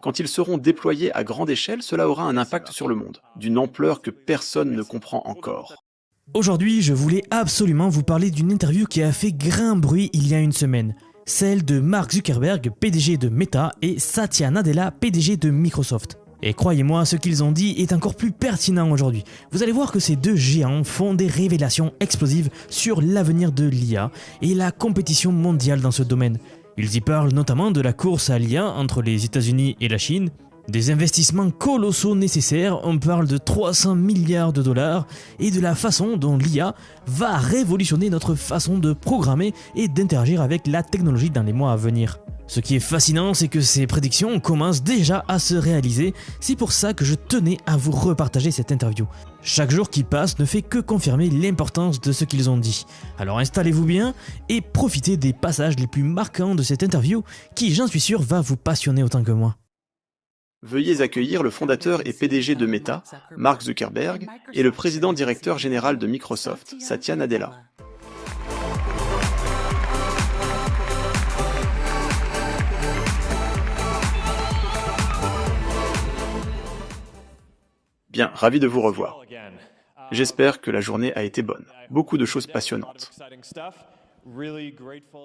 Quand ils seront déployés à grande échelle, cela aura un impact sur le monde, d'une ampleur que personne ne comprend encore. Aujourd'hui, je voulais absolument vous parler d'une interview qui a fait grand bruit il y a une semaine. Celle de Mark Zuckerberg, PDG de Meta, et Satya Nadella, PDG de Microsoft. Et croyez-moi, ce qu'ils ont dit est encore plus pertinent aujourd'hui. Vous allez voir que ces deux géants font des révélations explosives sur l'avenir de l'IA et la compétition mondiale dans ce domaine. Ils y parlent notamment de la course à l'IA entre les États-Unis et la Chine, des investissements colossaux nécessaires, on parle de 300 milliards de dollars, et de la façon dont l'IA va révolutionner notre façon de programmer et d'interagir avec la technologie dans les mois à venir. Ce qui est fascinant, c'est que ces prédictions commencent déjà à se réaliser, c'est pour ça que je tenais à vous repartager cette interview. Chaque jour qui passe ne fait que confirmer l'importance de ce qu'ils ont dit. Alors installez-vous bien et profitez des passages les plus marquants de cette interview qui, j'en suis sûr, va vous passionner autant que moi. Veuillez accueillir le fondateur et PDG de Meta, Mark Zuckerberg, et le président directeur général de Microsoft, Satya Nadella. Bien, ravi de vous revoir. J'espère que la journée a été bonne. Beaucoup de choses passionnantes.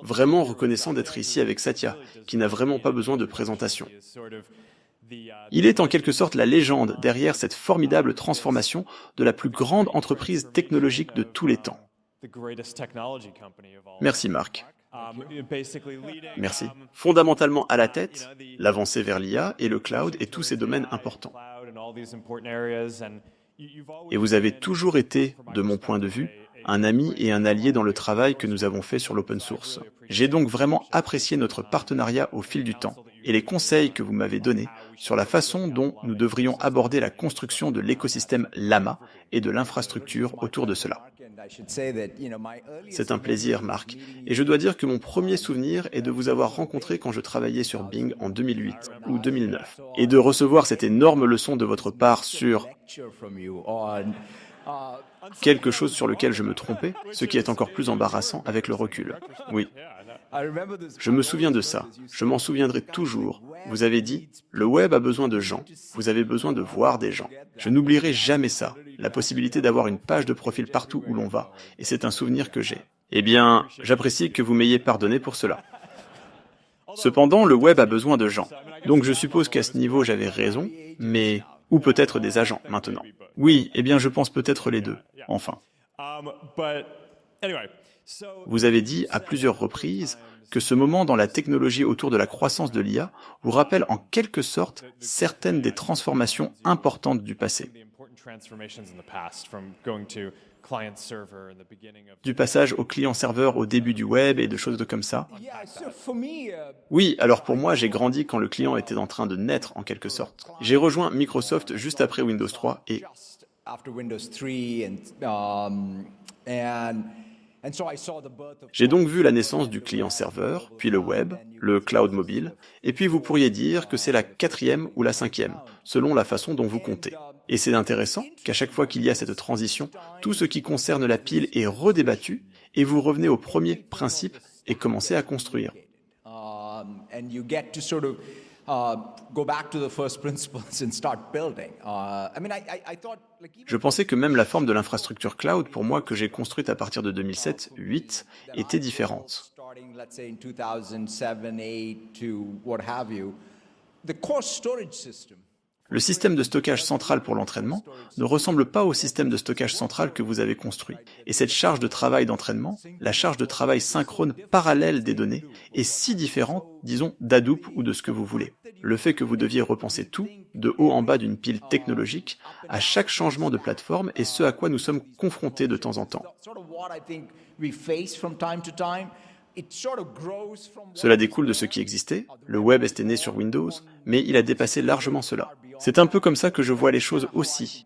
Vraiment reconnaissant d'être ici avec Satya, qui n'a vraiment pas besoin de présentation. Il est en quelque sorte la légende derrière cette formidable transformation de la plus grande entreprise technologique de tous les temps. Merci Marc. Merci. Fondamentalement à la tête, l'avancée vers l'IA et le cloud et tous ces domaines importants. Et vous avez toujours été, de mon point de vue, un ami et un allié dans le travail que nous avons fait sur l'open source. J'ai donc vraiment apprécié notre partenariat au fil du temps et les conseils que vous m'avez donnés sur la façon dont nous devrions aborder la construction de l'écosystème Llama et de l'infrastructure autour de cela. C'est un plaisir, Marc, et je dois dire que mon premier souvenir est de vous avoir rencontré quand je travaillais sur Bing en 2008 ou 2009, et de recevoir cette énorme leçon de votre part sur quelque chose sur lequel je me trompais, ce qui est encore plus embarrassant avec le recul. Oui. Je me souviens de ça, je m'en souviendrai toujours. Vous avez dit, le web a besoin de gens, vous avez besoin de voir des gens. Je n'oublierai jamais ça, la possibilité d'avoir une page de profil partout où l'on va, et c'est un souvenir que j'ai. Eh bien, j'apprécie que vous m'ayez pardonné pour cela. Cependant, le web a besoin de gens, donc je suppose qu'à ce niveau j'avais raison, mais... ou peut-être des agents maintenant. Oui, eh bien je pense peut-être les deux, enfin. Vous avez dit à plusieurs reprises que ce moment dans la technologie autour de la croissance de l'IA vous rappelle en quelque sorte certaines des transformations importantes du passé. Du passage au client-serveur au début du web et de choses comme ça. Oui, alors pour moi, j'ai grandi quand le client était en train de naître en quelque sorte. J'ai rejoint Microsoft juste après Windows 3 et... J'ai donc vu la naissance du client-serveur, puis le web, le cloud mobile, et puis vous pourriez dire que c'est la 4e ou la 5e, selon la façon dont vous comptez. Et c'est intéressant qu'à chaque fois qu'il y a cette transition, tout ce qui concerne la pile est redébattu, et vous revenez au premier principe et commencez à construire. Je pensais que même la forme de l'infrastructure cloud, pour moi, que j'ai construite à partir de 2007-2008, était différente. Le système de stockage central pour l'entraînement ne ressemble pas au système de stockage central que vous avez construit. Et cette charge de travail d'entraînement, la charge de travail synchrone parallèle des données, est si différente, disons, d'Hadoop ou de ce que vous voulez. Le fait que vous deviez repenser tout, de haut en bas d'une pile technologique, à chaque changement de plateforme est ce à quoi nous sommes confrontés de temps en temps. Cela découle de ce qui existait, le web était né sur Windows, mais il a dépassé largement cela. C'est un peu comme ça que je vois les choses aussi.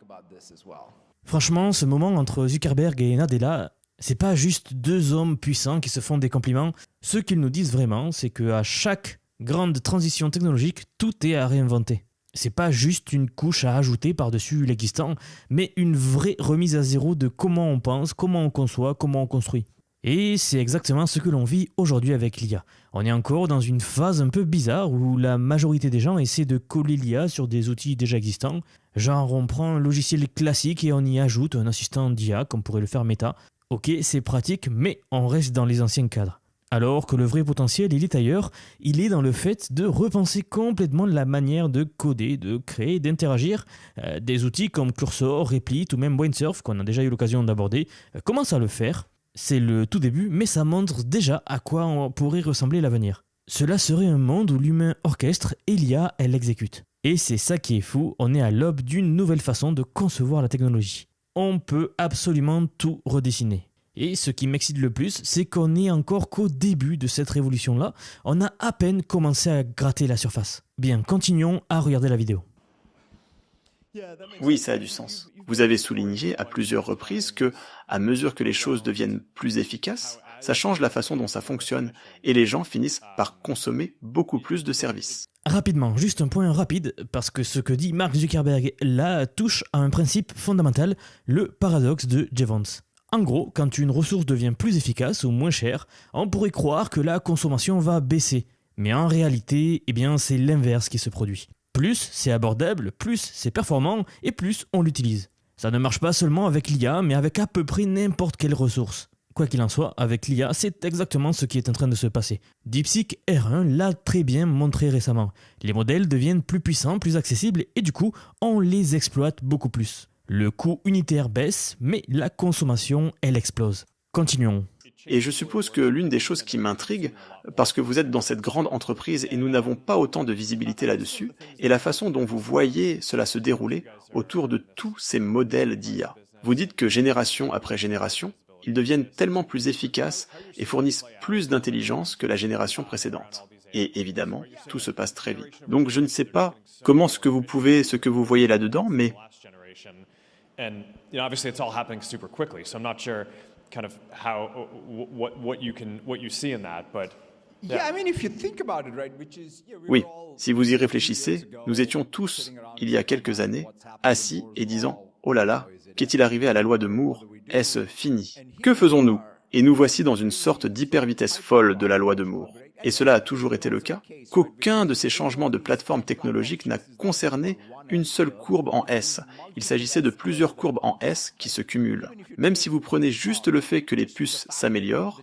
Franchement, ce moment entre Zuckerberg et Nadella, c'est pas juste deux hommes puissants qui se font des compliments. Ce qu'ils nous disent vraiment, c'est qu'à chaque grande transition technologique, tout est à réinventer. C'est pas juste une couche à ajouter par-dessus l'existant, mais une vraie remise à zéro de comment on pense, comment on conçoit, comment on construit. Et c'est exactement ce que l'on vit aujourd'hui avec l'IA. On est encore dans une phase un peu bizarre où la majorité des gens essaient de coller l'IA sur des outils déjà existants. Genre on prend un logiciel classique et on y ajoute un assistant d'IA comme pourrait le faire Meta. Ok, c'est pratique, mais on reste dans les anciens cadres. Alors que le vrai potentiel, il est ailleurs, il est dans le fait de repenser complètement la manière de coder, de créer, d'interagir. Des outils comme Cursor, Replit ou même Windsurf, qu'on a déjà eu l'occasion d'aborder, commencent à le faire. C'est le tout début, mais ça montre déjà à quoi pourrait ressembler l'avenir. Cela serait un monde où l'humain orchestre et l'IA, elle exécute. Et c'est ça qui est fou, on est à l'aube d'une nouvelle façon de concevoir la technologie. On peut absolument tout redessiner. Et ce qui m'excite le plus, c'est qu'on n'est encore qu'au début de cette révolution-là. On a à peine commencé à gratter la surface. Bien, continuons à regarder la vidéo. Oui, ça a du sens. Vous avez souligné à plusieurs reprises que, à mesure que les choses deviennent plus efficaces, ça change la façon dont ça fonctionne et les gens finissent par consommer beaucoup plus de services. Rapidement, juste un point rapide, parce que ce que dit Mark Zuckerberg là touche à un principe fondamental, le paradoxe de Jevons. En gros, quand une ressource devient plus efficace ou moins chère, on pourrait croire que la consommation va baisser. Mais en réalité, c'est l'inverse qui se produit. Plus c'est abordable, plus c'est performant et plus on l'utilise. Ça ne marche pas seulement avec l'IA, mais avec à peu près n'importe quelle ressource. Quoi qu'il en soit, avec l'IA, c'est exactement ce qui est en train de se passer. DeepSeek R1 l'a très bien montré récemment. Les modèles deviennent plus puissants, plus accessibles et du coup, on les exploite beaucoup plus. Le coût unitaire baisse, mais la consommation, elle explose. Continuons. Et je suppose que l'une des choses qui m'intrigue, parce que vous êtes dans cette grande entreprise et nous n'avons pas autant de visibilité là-dessus, est la façon dont vous voyez cela se dérouler autour de tous ces modèles d'IA. Vous dites que génération après génération, ils deviennent tellement plus efficaces et fournissent plus d'intelligence que la génération précédente. Et évidemment, tout se passe très vite. Donc je ne sais pas comment ce que vous voyez là-dedans, mais And obviously it's all happening super quickly, so I'm not sure kind of how what you see in that, but oui, si vous y réfléchissez, nous étions tous, il y a quelques années, assis et disant « Oh là là, qu'est-il arrivé à la loi de Moore? Est-ce fini? Que faisons-nous » Et nous voici dans une sorte d'hyper-vitesse folle de la loi de Moore. Et cela a toujours été le cas, qu'aucun de ces changements de plateforme technologique n'a concerné une seule courbe en S. Il s'agissait de plusieurs courbes en S qui se cumulent. Même si vous prenez juste le fait que les puces s'améliorent,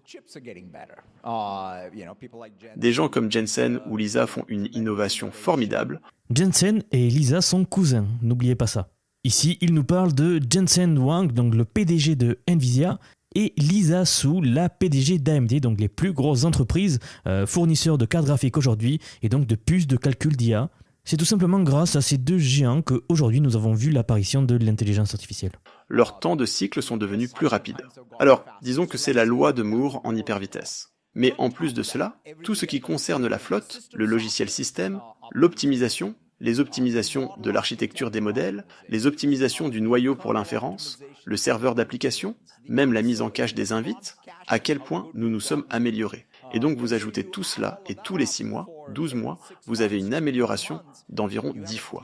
des gens comme Jensen ou Lisa font une innovation formidable. Jensen et Lisa sont cousins, n'oubliez pas ça. Ici, il nous parle de Jensen Huang, donc le PDG de Nvidia, et Lisa Su, la PDG d'AMD, donc les plus grosses entreprises fournisseurs de cartes graphiques aujourd'hui et donc de puces de calcul d'IA. C'est tout simplement grâce à ces deux géants qu'aujourd'hui nous avons vu l'apparition de l'intelligence artificielle. Leurs temps de cycle sont devenus plus rapides. Alors, disons que c'est la loi de Moore en hypervitesse. Mais en plus de cela, tout ce qui concerne la flotte, le logiciel système, l'optimisation, les optimisations de l'architecture des modèles, les optimisations du noyau pour l'inférence, le serveur d'application, même la mise en cache des invites, à quel point nous nous sommes améliorés. Et donc vous ajoutez tout cela et tous les 6 mois, 12 mois, vous avez une amélioration d'environ 10 fois.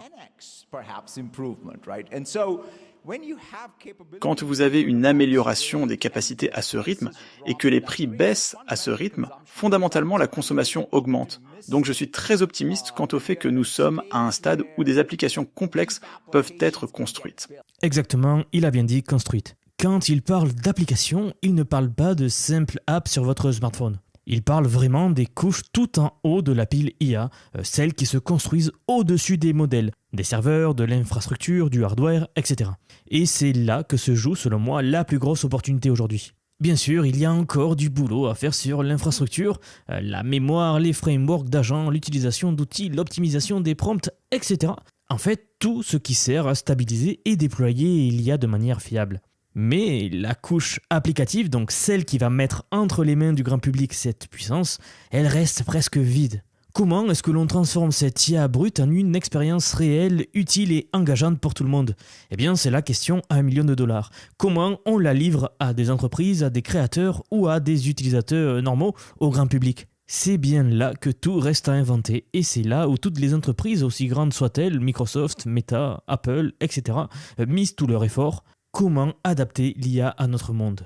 Quand vous avez une amélioration des capacités à ce rythme et que les prix baissent à ce rythme, fondamentalement la consommation augmente. Donc je suis très optimiste quant au fait que nous sommes à un stade où des applications complexes peuvent être construites. Exactement, il a bien dit construites. Quand il parle d'applications, il ne parle pas de simples apps sur votre smartphone. Il parle vraiment des couches tout en haut de la pile IA, celles qui se construisent au-dessus des modèles, des serveurs, de l'infrastructure, du hardware, etc. Et c'est là que se joue, selon moi, la plus grosse opportunité aujourd'hui. Bien sûr, il y a encore du boulot à faire sur l'infrastructure, la mémoire, les frameworks d'agents, l'utilisation d'outils, l'optimisation des prompts, etc. En fait, tout ce qui sert à stabiliser et déployer l'IA de manière fiable. Mais la couche applicative, donc celle qui va mettre entre les mains du grand public cette puissance, elle reste presque vide. Comment est-ce que l'on transforme cette IA brute en une expérience réelle, utile et engageante pour tout le monde? Eh bien, c'est la question à $1 million. Comment on la livre à des entreprises, à des créateurs ou à des utilisateurs normaux au grand public? C'est bien là que tout reste à inventer et c'est là où toutes les entreprises, aussi grandes soient-elles, Microsoft, Meta, Apple, etc., misent tout leur effort. Comment adapter l'IA à notre monde?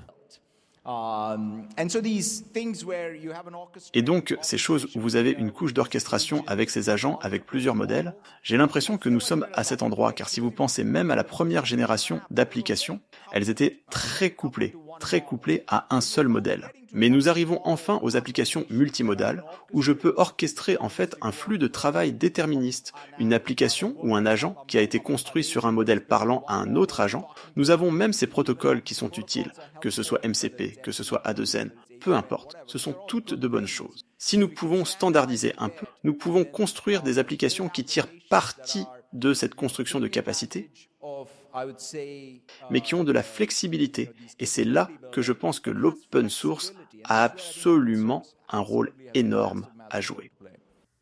Et donc, ces choses où vous avez une couche d'orchestration avec ces agents, avec plusieurs modèles, j'ai l'impression que nous sommes à cet endroit, car si vous pensez même à la première génération d'applications, elles étaient très couplées à un seul modèle. Mais nous arrivons enfin aux applications multimodales, où je peux orchestrer en fait un flux de travail déterministe. Une application ou un agent qui a été construit sur un modèle parlant à un autre agent, nous avons même ces protocoles qui sont utiles, que ce soit MCP, que ce soit A2N, peu importe, ce sont toutes de bonnes choses. Si nous pouvons standardiser un peu, nous pouvons construire des applications qui tirent parti de cette construction de capacité, mais qui ont de la flexibilité. Et c'est là que je pense que l'open source a absolument un rôle énorme à jouer.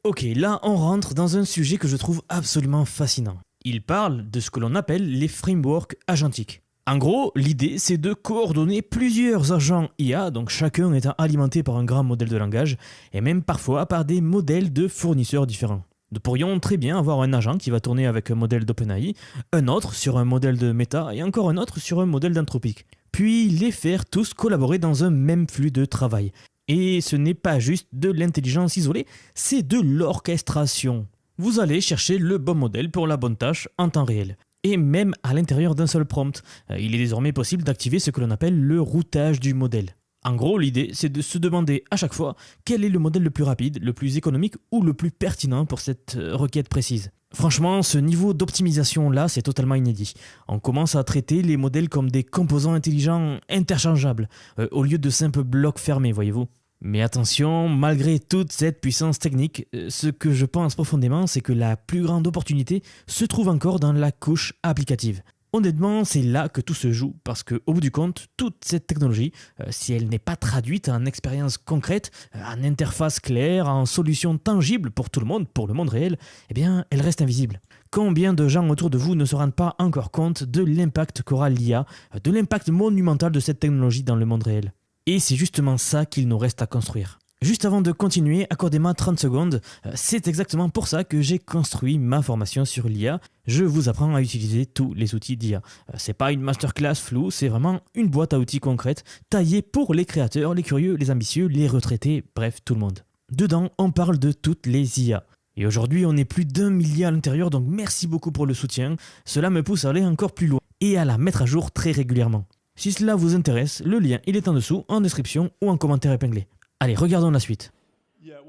Ok, là on rentre dans un sujet que je trouve absolument fascinant. Il parle de ce que l'on appelle les frameworks agentiques. En gros, l'idée c'est de coordonner plusieurs agents IA, donc chacun étant alimenté par un grand modèle de langage, et même parfois par des modèles de fournisseurs différents. Nous pourrions très bien avoir un agent qui va tourner avec un modèle d'OpenAI, un autre sur un modèle de Meta et encore un autre sur un modèle d'Anthropic. Puis les faire tous collaborer dans un même flux de travail. Et ce n'est pas juste de l'intelligence isolée, c'est de l'orchestration. Vous allez chercher le bon modèle pour la bonne tâche en temps réel. Et même à l'intérieur d'un seul prompt, il est désormais possible d'activer ce que l'on appelle le routage du modèle. En gros, l'idée, c'est de se demander à chaque fois quel est le modèle le plus rapide, le plus économique ou le plus pertinent pour cette requête précise. Franchement, ce niveau d'optimisation-là, c'est totalement inédit. On commence à traiter les modèles comme des composants intelligents interchangeables, au lieu de simples blocs fermés, voyez-vous. Mais attention, malgré toute cette puissance technique, ce que je pense profondément, c'est que la plus grande opportunité se trouve encore dans la couche applicative. Honnêtement, c'est là que tout se joue, parce qu'au bout du compte, toute cette technologie, si elle n'est pas traduite en expérience concrète, en interface claire, en solution tangible pour tout le monde, pour le monde réel, eh bien, elle reste invisible. Combien de gens autour de vous ne se rendent pas encore compte de l'impact qu'aura l'IA, de l'impact monumental de cette technologie dans le monde réel? Et c'est justement ça qu'il nous reste à construire. Juste avant de continuer, accordez-moi 30 secondes. C'est exactement pour ça que j'ai construit ma formation sur l'IA. Je vous apprends à utiliser tous les outils d'IA. C'est pas une masterclass floue, c'est vraiment une boîte à outils concrète, taillée pour les créateurs, les curieux, les ambitieux, les retraités, bref, tout le monde. Dedans, on parle de toutes les IA. Et aujourd'hui, on est plus d'1 milliard à l'intérieur, donc merci beaucoup pour le soutien. Cela me pousse à aller encore plus loin et à la mettre à jour très régulièrement. Si cela vous intéresse, le lien il est en dessous, en description ou en commentaire épinglé. Allez, regardons la suite.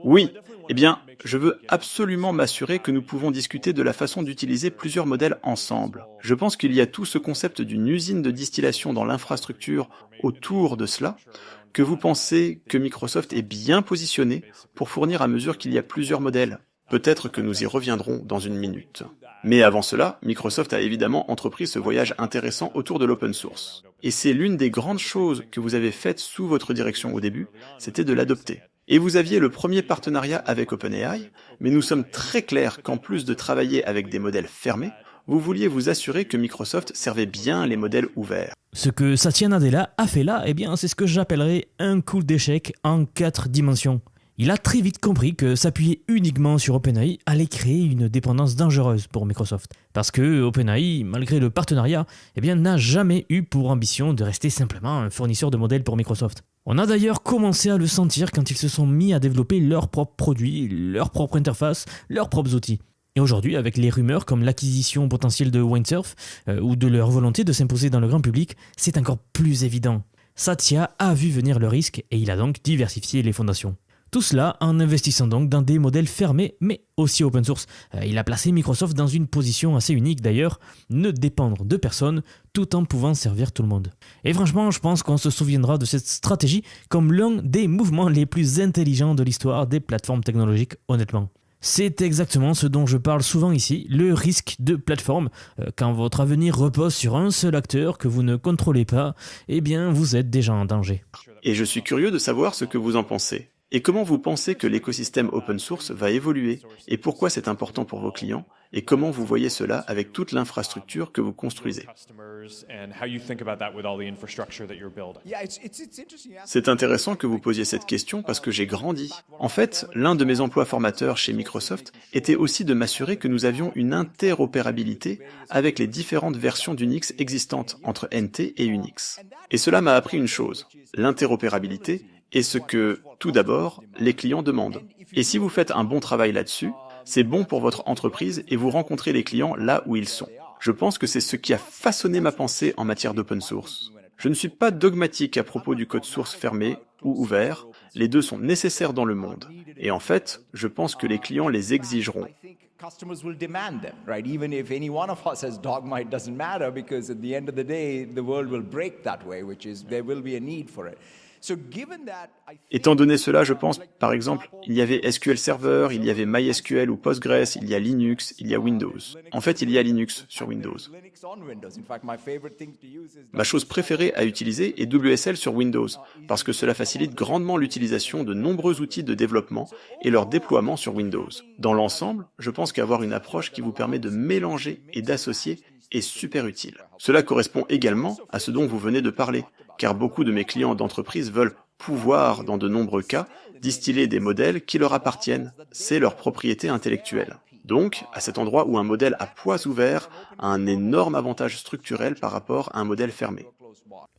Oui, eh bien, je veux absolument m'assurer que nous pouvons discuter de la façon d'utiliser plusieurs modèles ensemble. Je pense qu'il y a tout ce concept d'une usine de distillation dans l'infrastructure autour de cela, que vous pensez que Microsoft est bien positionné pour fournir à mesure qu'il y a plusieurs modèles. Peut-être que nous y reviendrons dans une minute. Mais avant cela, Microsoft a évidemment entrepris ce voyage intéressant autour de l'open source. Et c'est l'une des grandes choses que vous avez faites sous votre direction au début, c'était de l'adopter. Et vous aviez le premier partenariat avec OpenAI, mais nous sommes très clairs qu'en plus de travailler avec des modèles fermés, vous vouliez vous assurer que Microsoft servait bien les modèles ouverts. Ce que Satya Nadella a fait là, eh bien, c'est ce que j'appellerais un coup d'échec en 4 dimensions. Il a très vite compris que s'appuyer uniquement sur OpenAI allait créer une dépendance dangereuse pour Microsoft. Parce que OpenAI, malgré le partenariat, eh bien, n'a jamais eu pour ambition de rester simplement un fournisseur de modèles pour Microsoft. On a d'ailleurs commencé à le sentir quand ils se sont mis à développer leurs propres produits, leur propre interface, leurs propres outils. Et aujourd'hui, avec les rumeurs comme l'acquisition potentielle de Windsurf ou de leur volonté de s'imposer dans le grand public, c'est encore plus évident. Satya a vu venir le risque et il a donc diversifié les fondations. Tout cela en investissant donc dans des modèles fermés mais aussi open source. Il a placé Microsoft dans une position assez unique d'ailleurs, ne dépendre de personne tout en pouvant servir tout le monde. Et franchement, je pense qu'on se souviendra de cette stratégie comme l'un des mouvements les plus intelligents de l'histoire des plateformes technologiques, honnêtement. C'est exactement ce dont je parle souvent ici, le risque de plateforme. Quand votre avenir repose sur un seul acteur que vous ne contrôlez pas, eh bien vous êtes déjà en danger. Et je suis curieux de savoir ce que vous en pensez. Et comment vous pensez que l'écosystème open source va évoluer? Et pourquoi c'est important pour vos clients? Et comment vous voyez cela avec toute l'infrastructure que vous construisez? C'est intéressant que vous posiez cette question parce que j'ai grandi. En fait, l'un de mes emplois formateurs chez Microsoft était aussi de m'assurer que nous avions une interopérabilité avec les différentes versions d'Unix existantes entre NT et Unix. Et cela m'a appris une chose, l'interopérabilité est ce que, tout d'abord, les clients demandent. Et si vous faites un bon travail là-dessus, c'est bon pour votre entreprise et vous rencontrez les clients là où ils sont. Je pense que c'est ce qui a façonné ma pensée en matière d'open source. Je ne suis pas dogmatique à propos du code source fermé ou ouvert, les deux sont nécessaires dans le monde. Et en fait, je pense que les clients les exigeront. Customers will demand them, right? Even if any one of us has dogma, it doesn't matter because at the end of the day, the world will break that way, which is there will be a need for it. Étant donné cela, je pense, par exemple, il y avait SQL Server, il y avait MySQL ou Postgres, il y a Linux, il y a Windows. En fait, il y a Linux sur Windows. Ma chose préférée à utiliser est WSL sur Windows, parce que cela facilite grandement l'utilisation de nombreux outils de développement et leur déploiement sur Windows. Dans l'ensemble, je pense qu'avoir une approche qui vous permet de mélanger et d'associer est super utile. Cela correspond également à ce dont vous venez de parler, car beaucoup de mes clients d'entreprise veulent pouvoir, dans de nombreux cas, distiller des modèles qui leur appartiennent, c'est leur propriété intellectuelle. Donc, à cet endroit où un modèle à poids ouverts a un énorme avantage structurel par rapport à un modèle fermé.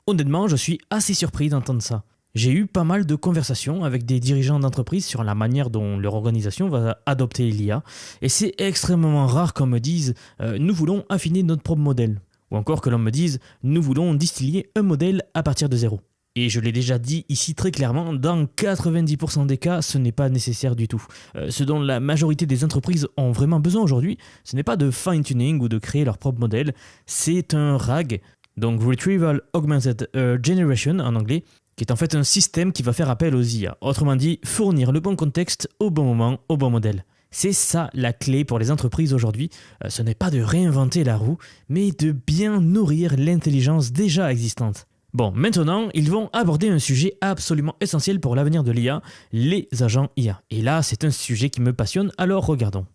Honnêtement, je suis assez surpris d'entendre ça. J'ai eu pas mal de conversations avec des dirigeants d'entreprise sur la manière dont leur organisation va adopter l'IA, et c'est extrêmement rare qu'on me dise « nous voulons affiner notre propre modèle », ou encore que l'on me dise « nous voulons distiller un modèle à partir de zéro ». Et je l'ai déjà dit ici très clairement, dans 90% des cas, ce n'est pas nécessaire du tout. Ce dont la majorité des entreprises ont vraiment besoin aujourd'hui, ce n'est pas de fine-tuning ou de créer leur propre modèle, c'est un RAG, donc Retrieval Augmented Generation en anglais, qui est en fait un système qui va faire appel aux IA. Autrement dit, fournir le bon contexte au bon moment, au bon modèle. C'est ça la clé pour les entreprises aujourd'hui. Ce n'est pas de réinventer la roue, mais de bien nourrir l'intelligence déjà existante. Bon, maintenant, ils vont aborder un sujet absolument essentiel pour l'avenir de l'IA, les agents IA. Et là, c'est un sujet qui me passionne, alors regardons.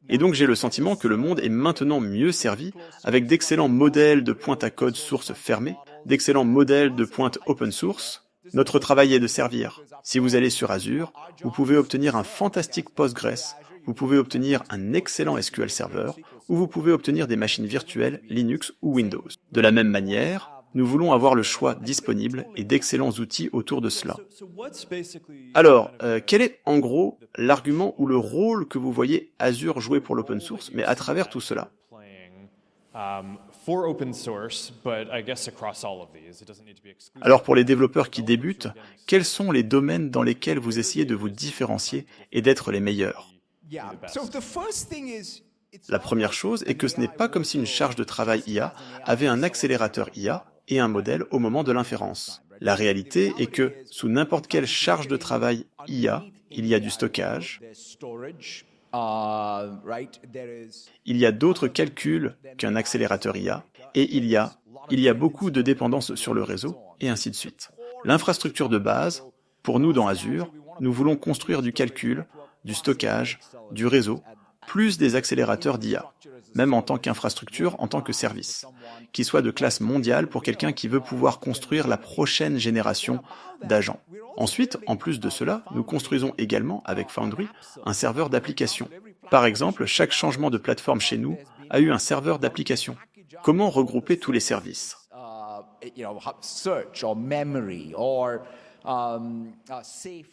Et donc j'ai le sentiment que le monde est maintenant mieux servi avec d'excellents modèles de pointe à code source fermée, d'excellents modèles de pointe open source. Notre travail est de servir. Si vous allez sur Azure, vous pouvez obtenir un fantastique Postgres, vous pouvez obtenir un excellent SQL Server, ou vous pouvez obtenir des machines virtuelles Linux ou Windows. De la même manière, nous voulons avoir le choix disponible et d'excellents outils autour de cela. Alors, quel est en gros l'argument ou le rôle que vous voyez Azure jouer pour l'open source, mais à travers tout cela? Alors pour les développeurs qui débutent, quels sont les domaines dans lesquels vous essayez de vous différencier et d'être les meilleurs? La première chose est que ce n'est pas comme si une charge de travail IA avait un accélérateur IA et un modèle au moment de l'inférence. La réalité est que sous n'importe quelle charge de travail IA, il y a du stockage, il y a d'autres calculs qu'un accélérateur IA, et il y a beaucoup de dépendances sur le réseau, et ainsi de suite. L'infrastructure de base, pour nous dans Azure, nous voulons construire du calcul, du stockage, du réseau, plus des accélérateurs d'IA, même en tant qu'infrastructure, en tant que service, qui soit de classe mondiale pour quelqu'un qui veut pouvoir construire la prochaine génération d'agents. Ensuite, en plus de cela, nous construisons également, avec Foundry, un serveur d'application. Par exemple, chaque changement de plateforme chez nous a eu un serveur d'application. Comment regrouper tous les services ?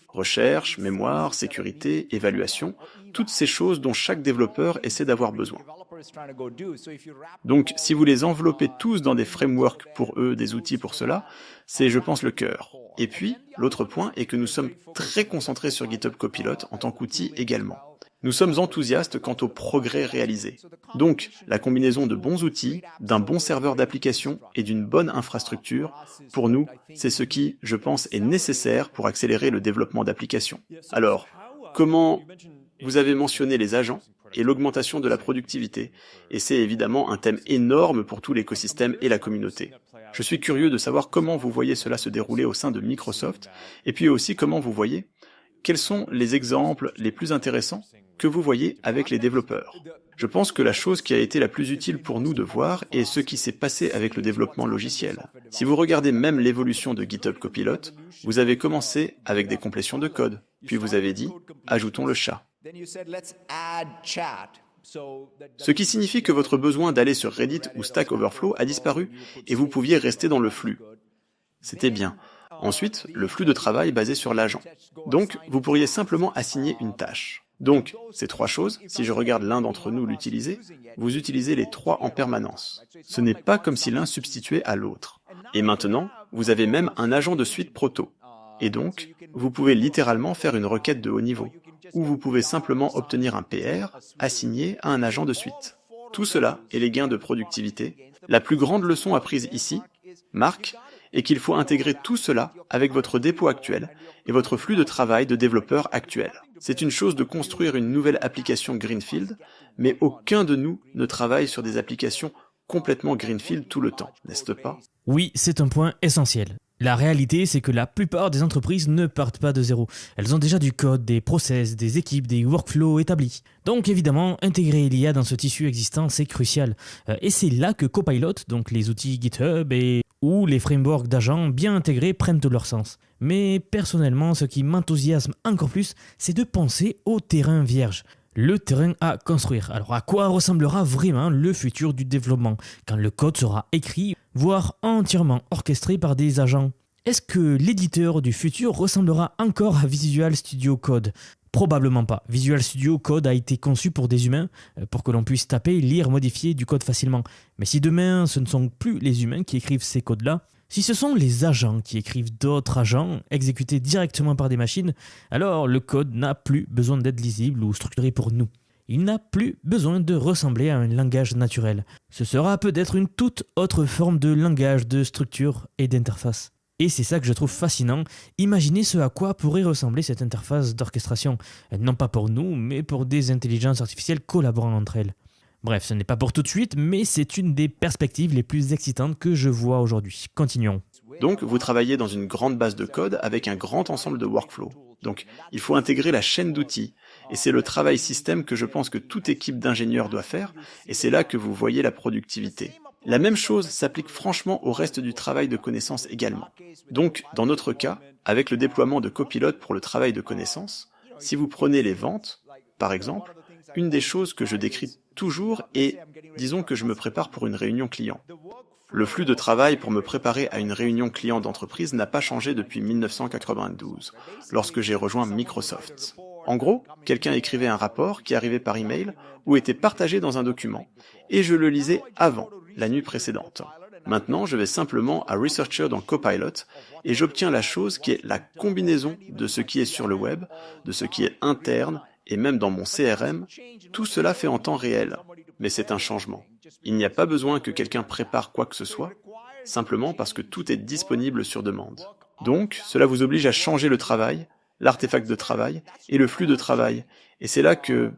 Recherche, mémoire, sécurité, évaluation, toutes ces choses dont chaque développeur essaie d'avoir besoin. Donc, si vous les enveloppez tous dans des frameworks pour eux, des outils pour cela, c'est, je pense, le cœur. Et puis, l'autre point est que nous sommes très concentrés sur GitHub Copilot en tant qu'outil également. Nous sommes enthousiastes quant au progrès réalisé. Donc, la combinaison de bons outils, d'un bon serveur d'application et d'une bonne infrastructure, pour nous, c'est ce qui, je pense, est nécessaire pour accélérer le développement d'applications. Alors, comment vous avez mentionné les agents, et l'augmentation de la productivité, et c'est évidemment un thème énorme pour tout l'écosystème et la communauté. Je suis curieux de savoir comment vous voyez cela se dérouler au sein de Microsoft, et puis aussi comment vous voyez, quels sont les exemples les plus intéressants que vous voyez avec les développeurs. Je pense que la chose qui a été la plus utile pour nous de voir est ce qui s'est passé avec le développement logiciel. Si vous regardez même l'évolution de GitHub Copilot, vous avez commencé avec des complétions de code, puis vous avez dit « ajoutons le chat ». Ce qui signifie que votre besoin d'aller sur Reddit ou Stack Overflow a disparu et vous pouviez rester dans le flux. C'était bien. Ensuite, le flux de travail basé sur l'agent. Donc, vous pourriez simplement assigner une tâche. Donc, ces trois choses, si je regarde l'un d'entre nous l'utiliser, vous utilisez les trois en permanence. Ce n'est pas comme si l'un substituait à l'autre. Et maintenant, vous avez même un agent de suite proto. Et donc, vous pouvez littéralement faire une requête de haut niveau, ou vous pouvez simplement obtenir un PR assigné à un agent de suite. Tout cela est les gains de productivité. La plus grande leçon apprise ici, Marc, est qu'il faut intégrer tout cela avec votre dépôt actuel et votre flux de travail de développeur actuel. C'est une chose de construire une nouvelle application Greenfield, mais aucun de nous ne travaille sur des applications complètement Greenfield tout le temps, n'est-ce pas? Oui, c'est un point essentiel. La réalité, c'est que la plupart des entreprises ne partent pas de zéro. Elles ont déjà du code, des process, des équipes, des workflows établis. Donc évidemment, intégrer l'IA dans ce tissu existant, c'est crucial. Et c'est là que Copilot, donc les outils GitHub ou les frameworks d'agents bien intégrés prennent tout leur sens. Mais personnellement, ce qui m'enthousiasme encore plus, c'est de penser au terrain vierge. Le terrain à construire. Alors à quoi ressemblera vraiment le futur du développement quand le code sera écrit, voire entièrement orchestré par des agents? Est-ce que l'éditeur du futur ressemblera encore à Visual Studio Code? Probablement pas. Visual Studio Code a été conçu pour des humains, pour que l'on puisse taper, lire, modifier du code facilement. Mais si demain ce ne sont plus les humains qui écrivent ces codes-là, si ce sont les agents qui écrivent d'autres agents, exécutés directement par des machines, alors le code n'a plus besoin d'être lisible ou structuré pour nous. Il n'a plus besoin de ressembler à un langage naturel. Ce sera peut-être une toute autre forme de langage, de structure et d'interface. Et c'est ça que je trouve fascinant. Imaginez ce à quoi pourrait ressembler cette interface d'orchestration. Non pas pour nous, mais pour des intelligences artificielles collaborant entre elles. Bref, ce n'est pas pour tout de suite, mais c'est une des perspectives les plus excitantes que je vois aujourd'hui. Continuons. Donc, vous travaillez dans une grande base de code avec un grand ensemble de workflows. Donc, il faut intégrer la chaîne d'outils. Et c'est le travail système que je pense que toute équipe d'ingénieurs doit faire, et c'est là que vous voyez la productivité. La même chose s'applique franchement au reste du travail de connaissances également. Donc, dans notre cas, avec le déploiement de Copilot pour le travail de connaissances, si vous prenez les ventes, par exemple, une des choses que je décris toujours est, disons que je me prépare pour une réunion client. Le flux de travail pour me préparer à une réunion client d'entreprise n'a pas changé depuis 1992, lorsque j'ai rejoint Microsoft. En gros, quelqu'un écrivait un rapport qui arrivait par email ou était partagé dans un document, et je le lisais avant, la nuit précédente. Maintenant, je vais simplement à Researcher dans Copilot et j'obtiens la chose qui est la combinaison de ce qui est sur le web, de ce qui est interne et même dans mon CRM. Tout cela fait en temps réel, mais c'est un changement. Il n'y a pas besoin que quelqu'un prépare quoi que ce soit, simplement parce que tout est disponible sur demande. Donc, cela vous oblige à changer le travail, l'artefact de travail et le flux de travail. Et c'est là que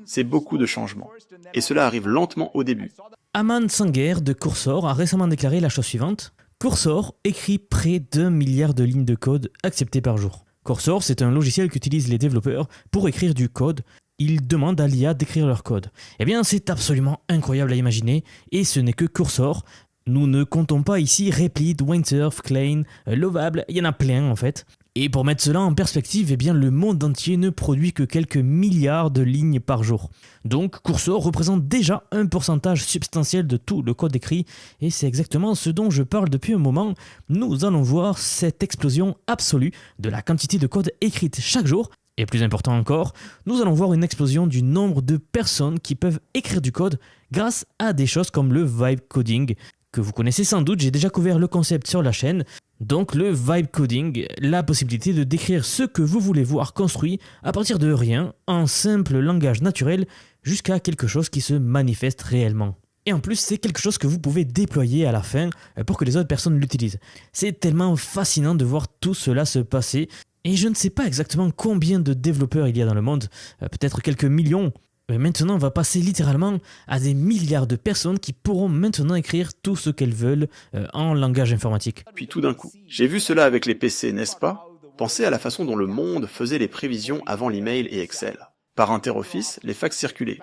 c'est beaucoup de changements. Et cela arrive lentement au début. Aman Sanger de Cursor a récemment déclaré la chose suivante. Cursor écrit près d'1 milliard de lignes de code acceptées par jour. Cursor, c'est un logiciel qu'utilisent les développeurs pour écrire du code. Ils demandent à l'IA d'écrire leur code. Eh bien, c'est absolument incroyable à imaginer, et ce n'est que Cursor. Nous ne comptons pas ici Replit, Windsurf, Klein, Lovable, il y en a plein en fait. Et pour mettre cela en perspective, eh bien, le monde entier ne produit que quelques milliards de lignes par jour. Donc, Cursor représente déjà un pourcentage substantiel de tout le code écrit, et c'est exactement ce dont je parle depuis un moment. Nous allons voir cette explosion absolue de la quantité de code écrite chaque jour, et plus important encore, nous allons voir une explosion du nombre de personnes qui peuvent écrire du code grâce à des choses comme le vibe coding, que vous connaissez sans doute, j'ai déjà couvert le concept sur la chaîne. Donc le vibe coding, la possibilité de décrire ce que vous voulez voir construit à partir de rien, en simple langage naturel, jusqu'à quelque chose qui se manifeste réellement. Et en plus, c'est quelque chose que vous pouvez déployer à la fin pour que les autres personnes l'utilisent. C'est tellement fascinant de voir tout cela se passer. Et je ne sais pas exactement combien de développeurs il y a dans le monde, peut-être quelques millions. Maintenant, on va passer littéralement à des milliards de personnes qui pourront maintenant écrire tout ce qu'elles veulent en langage informatique. Puis tout d'un coup, j'ai vu cela avec les PC, n'est-ce pas? Pensez à la façon dont le monde faisait les prévisions avant l'email et Excel. Par interoffice, les fax circulaient.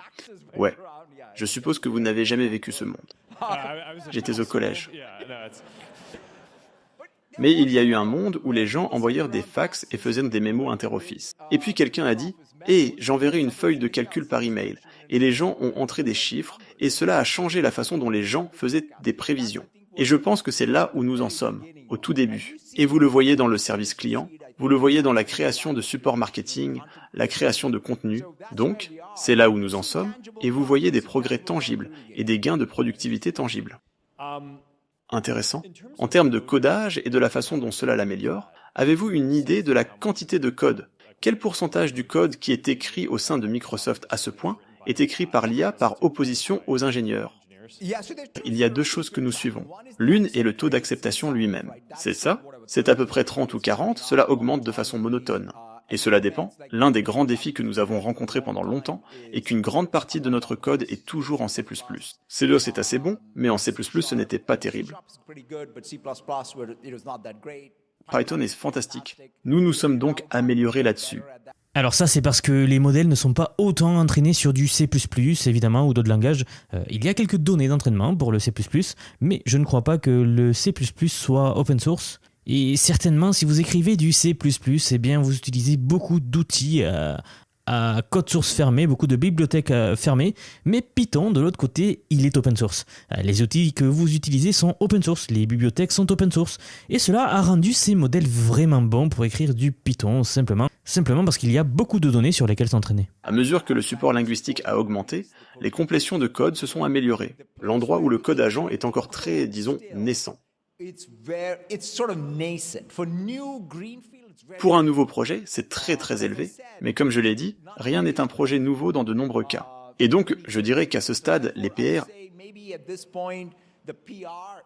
Ouais, je suppose que vous n'avez jamais vécu ce monde. J'étais au collège. Mais il y a eu un monde où les gens envoyèrent des fax et faisaient des mémos interoffice. Et puis quelqu'un a dit « Hé, j'enverrai une feuille de calcul par email ». Et les gens ont entré des chiffres, et cela a changé la façon dont les gens faisaient des prévisions. Et je pense que c'est là où nous en sommes, au tout début. Et vous le voyez dans le service client, vous le voyez dans la création de support marketing, la création de contenu. Donc, c'est là où nous en sommes, et vous voyez des progrès tangibles et des gains de productivité tangibles. Intéressant. En termes de codage et de la façon dont cela l'améliore, avez-vous une idée de la quantité de code? Quel pourcentage du code qui est écrit au sein de Microsoft à ce point est écrit par l'IA par opposition aux ingénieurs? Il y a deux choses que nous suivons. L'une est le taux d'acceptation lui-même. C'est ça? C'est à peu près 30 ou 40, cela augmente de façon monotone. Et cela dépend. L'un des grands défis que nous avons rencontrés pendant longtemps est qu'une grande partie de notre code est toujours en C++. C++ est assez bon, mais en C++ ce n'était pas terrible. Python est fantastique. Nous nous sommes donc améliorés là-dessus. Alors ça, c'est parce que les modèles ne sont pas autant entraînés sur du C++, évidemment, ou d'autres langages. Il y a quelques données d'entraînement pour le C++, mais je ne crois pas que le C++ soit open source. Et certainement, si vous écrivez du C++, eh bien, vous utilisez beaucoup d'outils à code source fermé, beaucoup de bibliothèques fermées, mais Python, de l'autre côté, il est open source. Les outils que vous utilisez sont open source, les bibliothèques sont open source, et cela a rendu ces modèles vraiment bons pour écrire du Python, simplement parce qu'il y a beaucoup de données sur lesquelles s'entraîner. À mesure que le support linguistique a augmenté, les complétions de code se sont améliorées. L'endroit où le code agent est encore très, disons, naissant. Pour un nouveau projet, c'est très élevé, mais comme je l'ai dit, rien n'est un projet nouveau dans de nombreux cas. Et donc, je dirais qu'à ce stade, les PR...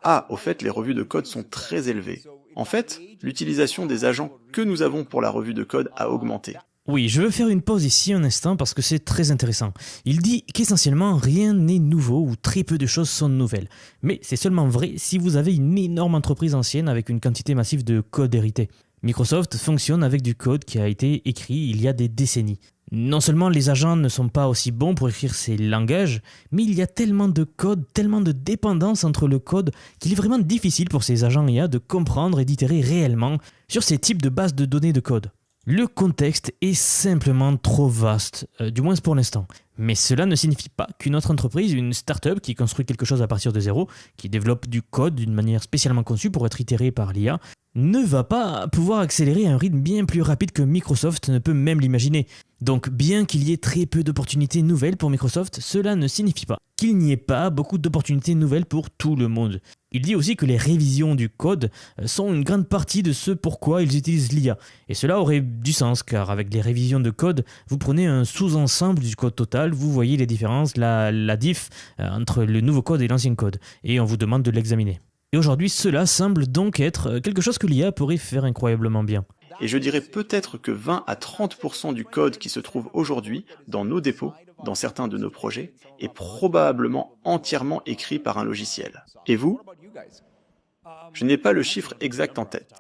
Ah, au fait, les revues de code sont très élevées. En fait, l'utilisation des agents que nous avons pour la revue de code a augmenté. Oui, je veux faire une pause ici un instant parce que c'est très intéressant. Il dit qu'essentiellement rien n'est nouveau ou très peu de choses sont nouvelles. Mais c'est seulement vrai si vous avez une énorme entreprise ancienne avec une quantité massive de code hérité. Microsoft fonctionne avec du code qui a été écrit il y a des décennies. Non seulement les agents ne sont pas aussi bons pour écrire ces langages, mais il y a tellement de code, tellement de dépendance entre le code qu'il est vraiment difficile pour ces agents IA de comprendre et d'itérer réellement sur ces types de bases de données de code. Le contexte est simplement trop vaste, du moins pour l'instant. Mais cela ne signifie pas qu'une autre entreprise, une start-up qui construit quelque chose à partir de zéro, qui développe du code d'une manière spécialement conçue pour être itéré par l'IA, ne va pas pouvoir accélérer à un rythme bien plus rapide que Microsoft ne peut même l'imaginer. Donc bien qu'il y ait très peu d'opportunités nouvelles pour Microsoft, cela ne signifie pas qu'il n'y ait pas beaucoup d'opportunités nouvelles pour tout le monde. Il dit aussi que les révisions du code sont une grande partie de ce pourquoi ils utilisent l'IA. Et cela aurait du sens, car avec les révisions de code, vous prenez un sous-ensemble du code total, vous voyez les différences, la diff entre le nouveau code et l'ancien code, et on vous demande de l'examiner. Et aujourd'hui, cela semble donc être quelque chose que l'IA pourrait faire incroyablement bien. Et je dirais peut-être que 20 à 30% du code qui se trouve aujourd'hui dans nos dépôts, dans certains de nos projets, est probablement entièrement écrit par un logiciel. Et vous? Je n'ai pas le chiffre exact en tête.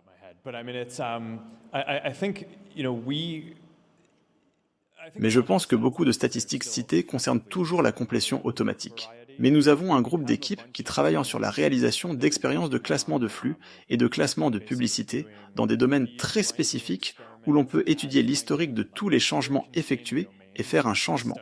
Mais je pense que beaucoup de statistiques citées concernent toujours la complétion automatique. Mais nous avons un groupe d'équipes qui travaillent sur la réalisation d'expériences de classement de flux et de classement de publicité dans des domaines très spécifiques où l'on peut étudier l'historique de tous les changements effectués et faire un changement.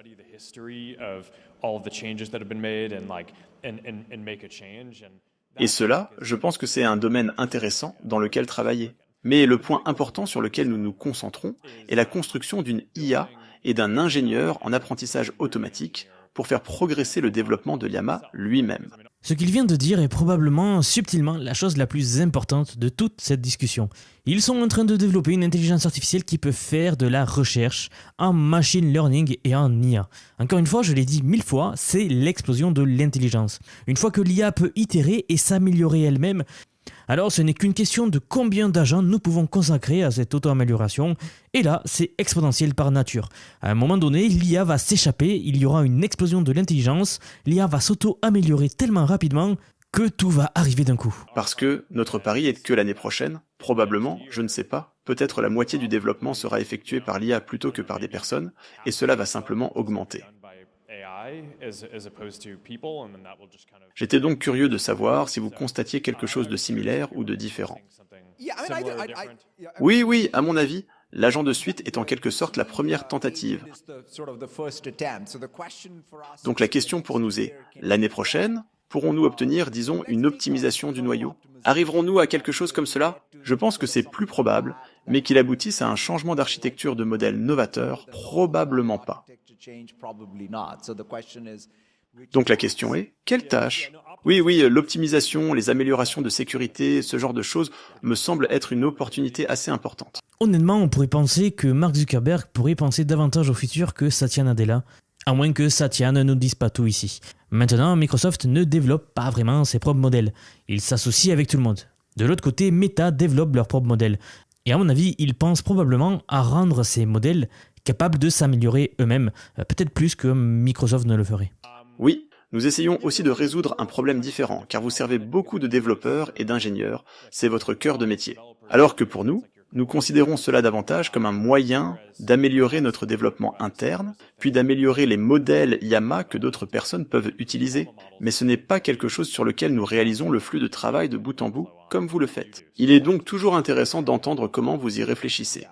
Et cela, je pense que c'est un domaine intéressant dans lequel travailler. Mais le point important sur lequel nous nous concentrons est la construction d'une IA et d'un ingénieur en apprentissage automatique pour faire progresser le développement de l'IAMA lui-même. Ce qu'il vient de dire est probablement subtilement la chose la plus importante de toute cette discussion. Ils sont en train de développer une intelligence artificielle qui peut faire de la recherche en machine learning et en IA. Encore une fois, je l'ai dit 1000 fois, c'est l'explosion de l'intelligence. Une fois que l'IA peut itérer et s'améliorer elle-même, Alors ce n'est qu'une question de combien d'argent nous pouvons consacrer à cette auto-amélioration, et là c'est exponentiel par nature. À un moment donné, l'IA va s'échapper, il y aura une explosion de l'intelligence, l'IA va s'auto-améliorer tellement rapidement que tout va arriver d'un coup. Parce que notre pari est que l'année prochaine, probablement, je ne sais pas, peut-être la moitié du développement sera effectué par l'IA plutôt que par des personnes, et cela va simplement augmenter. J'étais donc curieux de savoir si vous constatiez quelque chose de similaire ou de différent. Oui, à mon avis, l'agent de suite est en quelque sorte la première tentative. Donc la question pour nous est, l'année prochaine, pourrons-nous obtenir, disons, une optimisation du noyau ? Arriverons-nous à quelque chose comme cela ? Je pense que c'est plus probable, mais qu'il aboutisse à un changement d'architecture de modèle novateur, probablement pas. Donc la question est, quelle tâche ? Oui, l'optimisation, les améliorations de sécurité, ce genre de choses me semble être une opportunité assez importante. Honnêtement, on pourrait penser que Mark Zuckerberg pourrait penser davantage au futur que Satya Nadella, à moins que Satya ne nous dise pas tout ici. Maintenant, Microsoft ne développe pas vraiment ses propres modèles. Il s'associe avec tout le monde. De l'autre côté, Meta développe leurs propres modèles. Et à mon avis, ils pensent probablement à rendre ces modèles capables de s'améliorer eux-mêmes, peut-être plus que Microsoft ne le ferait. Oui, nous essayons aussi de résoudre un problème différent, car vous servez beaucoup de développeurs et d'ingénieurs, c'est votre cœur de métier. Alors que pour nous considérons cela davantage comme un moyen d'améliorer notre développement interne, puis d'améliorer les modèles Yama que d'autres personnes peuvent utiliser. Mais ce n'est pas quelque chose sur lequel nous réalisons le flux de travail de bout en bout, comme vous le faites. Il est donc toujours intéressant d'entendre comment vous y réfléchissez.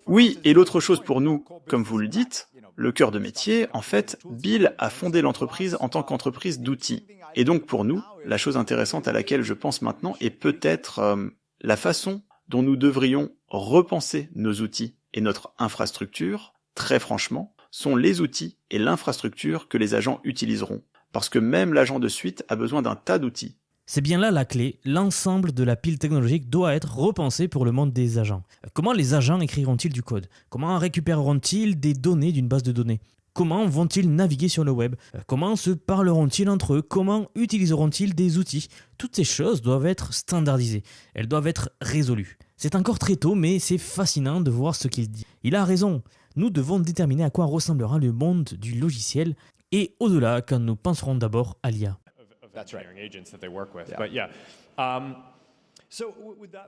Oui, et l'autre chose pour nous, comme vous le dites, le cœur de métier, en fait, Bill a fondé l'entreprise en tant qu'entreprise d'outils. Et donc pour nous, la chose intéressante à laquelle je pense maintenant est peut-être la façon dont nous devrions repenser nos outils et notre infrastructure, très franchement, sont les outils et l'infrastructure que les agents utiliseront. Parce que même l'agent de suite a besoin d'un tas d'outils. C'est bien là la clé, l'ensemble de la pile technologique doit être repensé pour le monde des agents. Comment les agents écriront-ils du code ? Comment récupéreront-ils des données d'une base de données ? Comment vont-ils naviguer sur le web ? Comment se parleront-ils entre eux ? Comment utiliseront-ils des outils ? Toutes ces choses doivent être standardisées, elles doivent être résolues. C'est encore très tôt, mais c'est fascinant de voir ce qu'il dit. Il a raison, nous devons déterminer à quoi ressemblera le monde du logiciel et au-delà quand nous penserons d'abord à l'IA.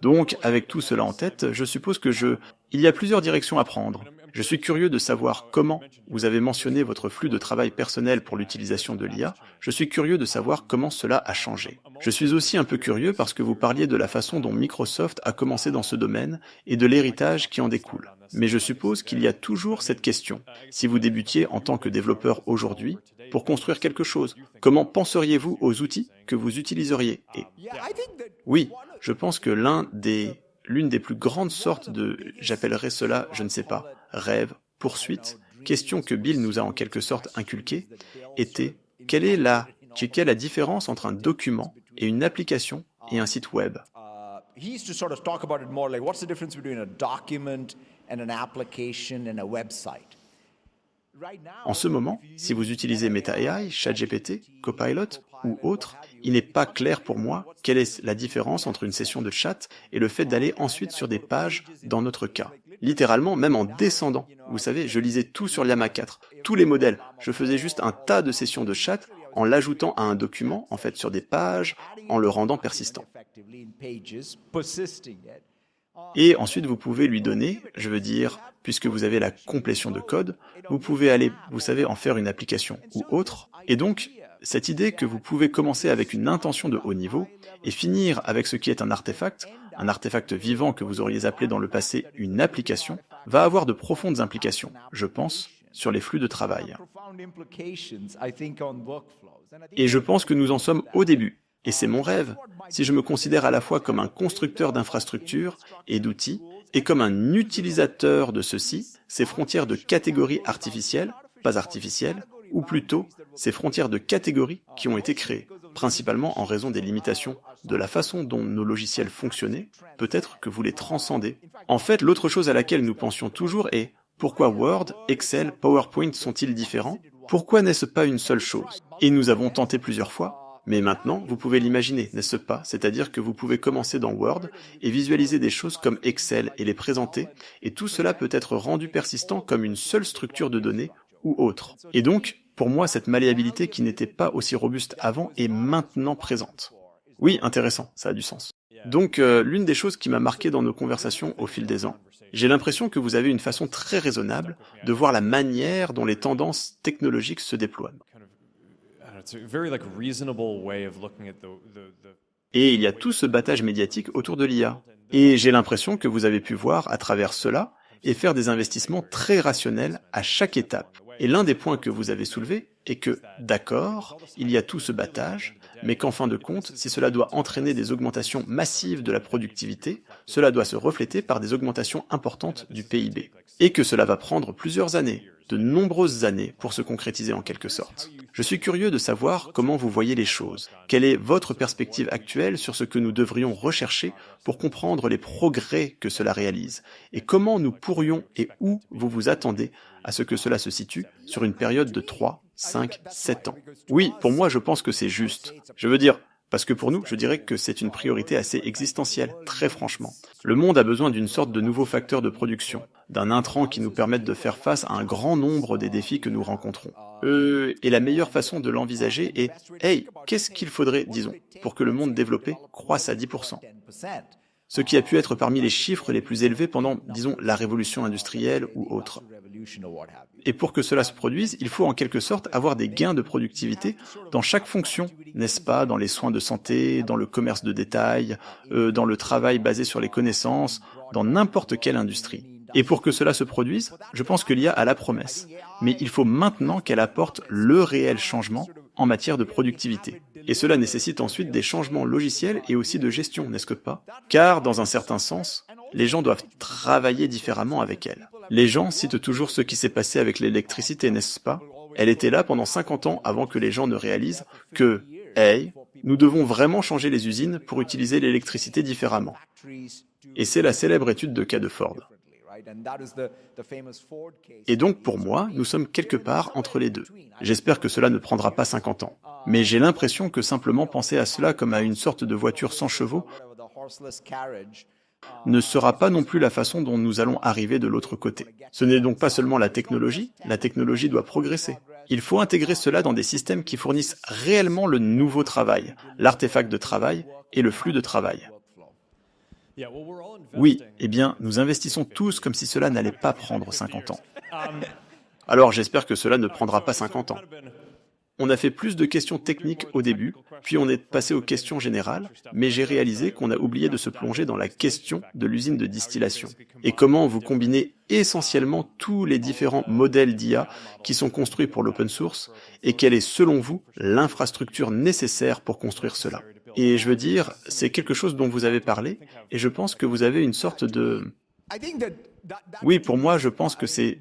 Donc, avec tout cela en tête, je suppose il y a plusieurs directions à prendre. Je suis curieux de savoir comment, vous avez mentionné votre flux de travail personnel pour l'utilisation de l'IA, je suis curieux de savoir comment cela a changé. Je suis aussi un peu curieux parce que vous parliez de la façon dont Microsoft a commencé dans ce domaine et de l'héritage qui en découle. Mais je suppose qu'il y a toujours cette question. Si vous débutiez en tant que développeur aujourd'hui, pour construire quelque chose, comment penseriez-vous aux outils que vous utiliseriez ? Oui, je pense que l'une des plus grandes sortes j'appellerais cela, je ne sais pas, rêve, poursuite, question que Bill nous a en quelque sorte inculquée, était quelle est la différence entre un document et une application et un site web ? He used to sort of talk about it more like what's the difference between a document and an application and a website. En ce moment, si vous utilisez Meta AI, ChatGPT, Copilot ou autre, il n'est pas clair pour moi quelle est la différence entre une session de chat et le fait d'aller ensuite sur des pages dans notre cas. Littéralement, même en descendant. Vous savez, je lisais tout sur Llama 4, tous les modèles. Je faisais juste un tas de sessions de chat en l'ajoutant à un document, en fait sur des pages, en le rendant persistant. Et ensuite, vous pouvez lui donner, je veux dire, puisque vous avez la complétion de code, vous pouvez aller, vous savez, en faire une application ou autre. Et donc, cette idée que vous pouvez commencer avec une intention de haut niveau et finir avec ce qui est un artefact vivant que vous auriez appelé dans le passé une application, va avoir de profondes implications, je pense, sur les flux de travail. Et je pense que nous en sommes au début. Et c'est mon rêve, si je me considère à la fois comme un constructeur d'infrastructures et d'outils, et comme un utilisateur de ceux-ci, ces frontières de catégories artificielles, pas artificielles, ou plutôt ces frontières de catégories qui ont été créées, principalement en raison des limitations de la façon dont nos logiciels fonctionnaient, peut-être que vous les transcendez. En fait, l'autre chose à laquelle nous pensions toujours est pourquoi Word, Excel, PowerPoint sont-ils différents ? Pourquoi n'est-ce pas une seule chose ? Et nous avons tenté plusieurs fois, Mais maintenant, vous pouvez l'imaginer, n'est-ce pas? C'est-à-dire que vous pouvez commencer dans Word et visualiser des choses comme Excel et les présenter, et tout cela peut être rendu persistant comme une seule structure de données ou autre. Et donc, pour moi, cette malléabilité qui n'était pas aussi robuste avant est maintenant présente. Oui, intéressant, ça a du sens. Donc, l'une des choses qui m'a marqué dans nos conversations au fil des ans, j'ai l'impression que vous avez une façon très raisonnable de voir la manière dont les tendances technologiques se déploient. Et il y a tout ce battage médiatique autour de l'IA. Et j'ai l'impression que vous avez pu voir à travers cela et faire des investissements très rationnels à chaque étape. Et l'un des points que vous avez soulevé est que, d'accord, il y a tout ce battage, mais qu'en fin de compte, si cela doit entraîner des augmentations massives de la productivité, cela doit se refléter par des augmentations importantes du PIB. Et que cela va prendre plusieurs années, de nombreuses années, pour se concrétiser en quelque sorte. Je suis curieux de savoir comment vous voyez les choses. Quelle est votre perspective actuelle sur ce que nous devrions rechercher pour comprendre les progrès que cela réalise? Et comment nous pourrions et où vous vous attendez à ce que cela se situe sur une période de 3, 5, 7 ans? Oui, pour moi, je pense que c'est juste. Je veux dire, parce que pour nous, je dirais que c'est une priorité assez existentielle, très franchement. Le monde a besoin d'une sorte de nouveau facteur de production, d'un intrant qui nous permette de faire face à un grand nombre des défis que nous rencontrons. Et la meilleure façon de l'envisager est, hey, qu'est-ce qu'il faudrait, disons, pour que le monde développé croisse à 10%? Ce qui a pu être parmi les chiffres les plus élevés pendant, disons, la révolution industrielle ou autre. Et pour que cela se produise, il faut en quelque sorte avoir des gains de productivité dans chaque fonction, n'est-ce pas, dans les soins de santé, dans le commerce de détail, dans le travail basé sur les connaissances, dans n'importe quelle industrie. Et pour que cela se produise, je pense que l'IA a la promesse. Mais il faut maintenant qu'elle apporte le réel changement en matière de productivité. Et cela nécessite ensuite des changements logiciels et aussi de gestion, n'est-ce pas? Car, dans un certain sens, les gens doivent travailler différemment avec elle. Les gens citent toujours ce qui s'est passé avec l'électricité, n'est-ce pas? Elle était là pendant 50 ans avant que les gens ne réalisent que, hey, nous devons vraiment changer les usines pour utiliser l'électricité différemment. Et c'est la célèbre étude de cas de Ford. Et donc pour moi, nous sommes quelque part entre les deux. J'espère que cela ne prendra pas 50 ans. Mais j'ai l'impression que simplement penser à cela comme à une sorte de voiture sans chevaux ne sera pas non plus la façon dont nous allons arriver de l'autre côté. Ce n'est donc pas seulement la technologie doit progresser. Il faut intégrer cela dans des systèmes qui fournissent réellement le nouveau travail, l'artefact de travail et le flux de travail. Oui, eh bien, nous investissons tous comme si cela n'allait pas prendre 50 ans. Alors j'espère que cela ne prendra pas 50 ans. On a fait plus de questions techniques au début, puis on est passé aux questions générales, mais j'ai réalisé qu'on a oublié de se plonger dans la question de l'usine de distillation. Et comment vous combinez essentiellement tous les différents modèles d'IA qui sont construits pour l'open source, et quelle est selon vous l'infrastructure nécessaire pour construire cela. Et je veux dire, c'est quelque chose dont vous avez parlé, et je pense que vous avez une sorte de... Oui, pour moi, je pense que c'est,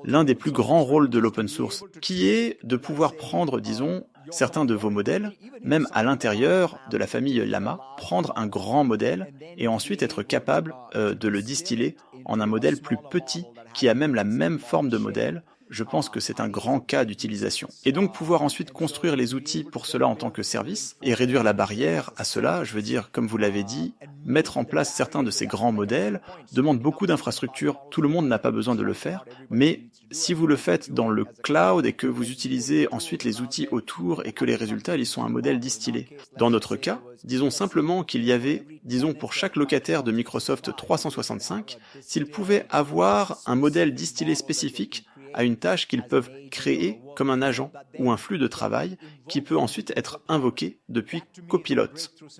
l'un des plus grands rôles de l'open source, qui est de pouvoir prendre, disons, certains de vos modèles, même à l'intérieur de la famille Llama, prendre un grand modèle et ensuite être capable de le distiller en un modèle plus petit qui a même la même forme de modèle. Je pense que c'est un grand cas d'utilisation. Et donc pouvoir ensuite construire les outils pour cela en tant que service et réduire la barrière à cela, je veux dire, comme vous l'avez dit, mettre en place certains de ces grands modèles demande beaucoup d'infrastructures. Tout le monde n'a pas besoin de le faire, mais si vous le faites dans le cloud et que vous utilisez ensuite les outils autour et que les résultats, ils sont un modèle distillé. Dans notre cas, disons simplement qu'il y avait, disons pour chaque locataire de Microsoft 365, s'ils pouvaient avoir un modèle distillé spécifique à une tâche qu'ils peuvent créer comme un agent ou un flux de travail qui peut ensuite être invoqué depuis Copilot.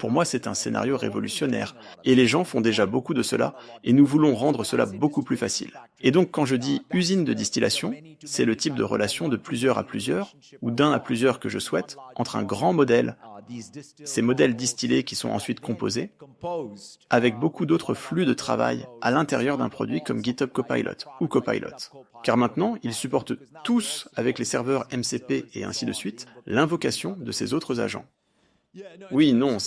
Pour moi, c'est un scénario révolutionnaire. Et les gens font déjà beaucoup de cela et nous voulons rendre cela beaucoup plus facile. Et donc, quand je dis usine de distillation, c'est le type de relation de plusieurs à plusieurs ou d'un à plusieurs que je souhaite entre un grand modèle, ces modèles distillés qui sont ensuite composés, avec beaucoup d'autres flux de travail à l'intérieur d'un produit comme GitHub Copilot ou Copilot. Car maintenant, ils supportent tous, avec les serveurs MCP et ainsi de suite, l'invocation de ces autres agents. Oui, non,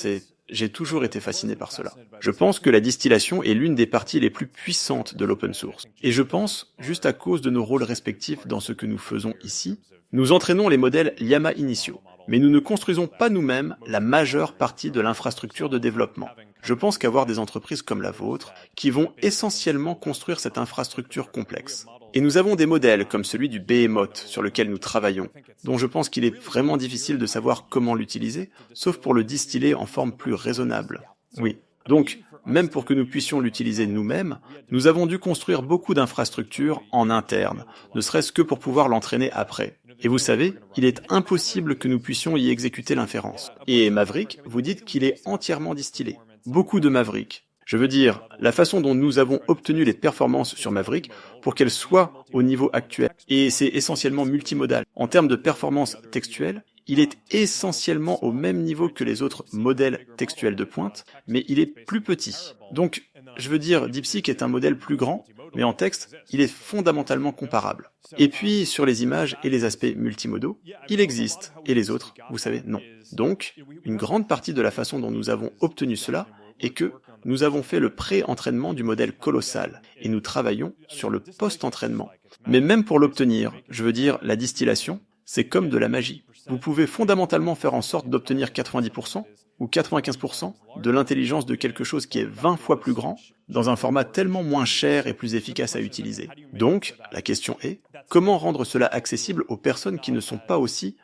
j'ai toujours été fasciné par cela. Je pense que la distillation est l'une des parties les plus puissantes de l'open source. Et je pense, juste à cause de nos rôles respectifs dans ce que nous faisons ici, nous entraînons les modèles Llama initiaux. mais nous ne construisons pas nous-mêmes la majeure partie de l'infrastructure de développement. Je pense qu'avoir des entreprises comme la vôtre, qui vont essentiellement construire cette infrastructure complexe. Et nous avons des modèles comme celui du Behemoth sur lequel nous travaillons, dont je pense qu'il est vraiment difficile de savoir comment l'utiliser, sauf pour le distiller en forme plus raisonnable. Oui. Donc, même pour que nous puissions l'utiliser nous-mêmes, nous avons dû construire beaucoup d'infrastructures en interne, ne serait-ce que pour pouvoir l'entraîner après. Et vous savez, il est impossible que nous puissions y exécuter l'inférence. Et Maverick, vous dites qu'il est entièrement distillé. Beaucoup de Maverick. Je veux dire, la façon dont nous avons obtenu les performances sur Maverick pour qu'elles soient au niveau actuel, et c'est essentiellement multimodal. En termes de performance textuelle, il est essentiellement au même niveau que les autres modèles textuels de pointe, mais il est plus petit. Donc, je veux dire, DeepSeek est un modèle plus grand, mais en texte, il est fondamentalement comparable. Et puis, sur les images et les aspects multimodaux, il existe, et les autres, vous savez, non. Donc, une grande partie de la façon dont nous avons obtenu cela est que nous avons fait le pré-entraînement du modèle colossal, et nous travaillons sur le post-entraînement. Mais même pour l'obtenir, je veux dire, la distillation, c'est comme de la magie. Vous pouvez fondamentalement faire en sorte d'obtenir 90% ou 95% de l'intelligence de quelque chose qui est 20 fois plus grand, dans un format tellement moins cher et plus efficace à utiliser. Donc, la question est, comment rendre cela accessible aux personnes qui ne sont pas aussi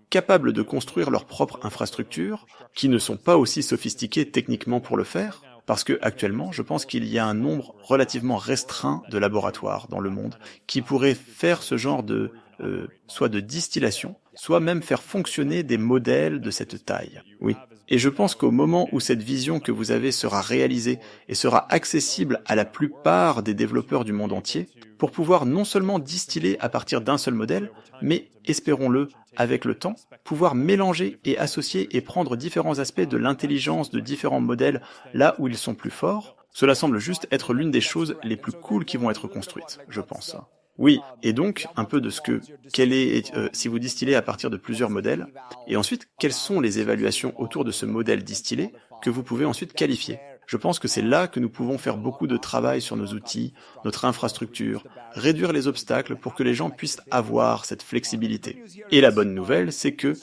capables de construire leur propre infrastructure, qui ne sont pas aussi sophistiquées techniquement pour le faire? Parce que actuellement, je pense qu'il y a un nombre relativement restreint de laboratoires dans le monde qui pourraient faire ce genre de soit de distillation, soit même faire fonctionner des modèles de cette taille. Oui. Et je pense qu'au moment où cette vision que vous avez sera réalisée et sera accessible à la plupart des développeurs du monde entier, pour pouvoir non seulement distiller à partir d'un seul modèle, mais, espérons-le, avec le temps, pouvoir mélanger et associer et prendre différents aspects de l'intelligence de différents modèles là où ils sont plus forts, cela semble juste être l'une des choses les plus cool qui vont être construites, je pense. Oui, et donc, un peu de ce que, si vous distillez à partir de plusieurs modèles, et ensuite, quelles sont les évaluations autour de ce modèle distillé que vous pouvez ensuite qualifier. Je pense que c'est là que nous pouvons faire beaucoup de travail sur nos outils, notre infrastructure, réduire les obstacles pour que les gens puissent avoir cette flexibilité. Et la bonne nouvelle, c'est que